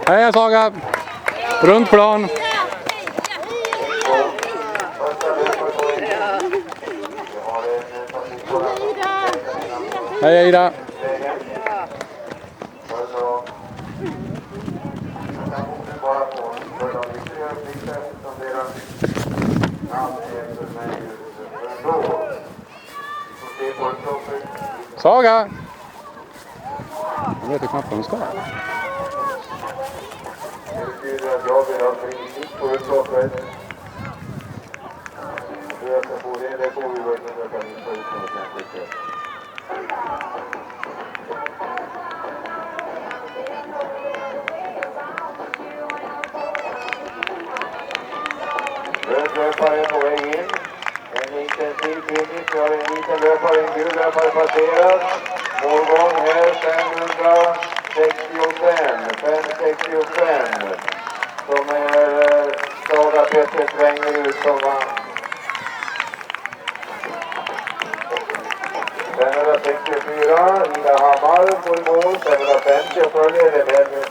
Heja Saga! Runt plan! Hej Ida! Saga! Jag vet knappt vad de ska. Det betyder att jag vill ha princip på upploppet. Hur jag ska få det får vi väl försöka hitta ut något lämpligt. Rödlöpare på väg in. En intensiv finish. Vi har en liten löpare, en gul löpare passerat. Målgång här 565 som är Saga Petter Svängerud som vann. 564, Ida Hammar får mål, 550 följer det med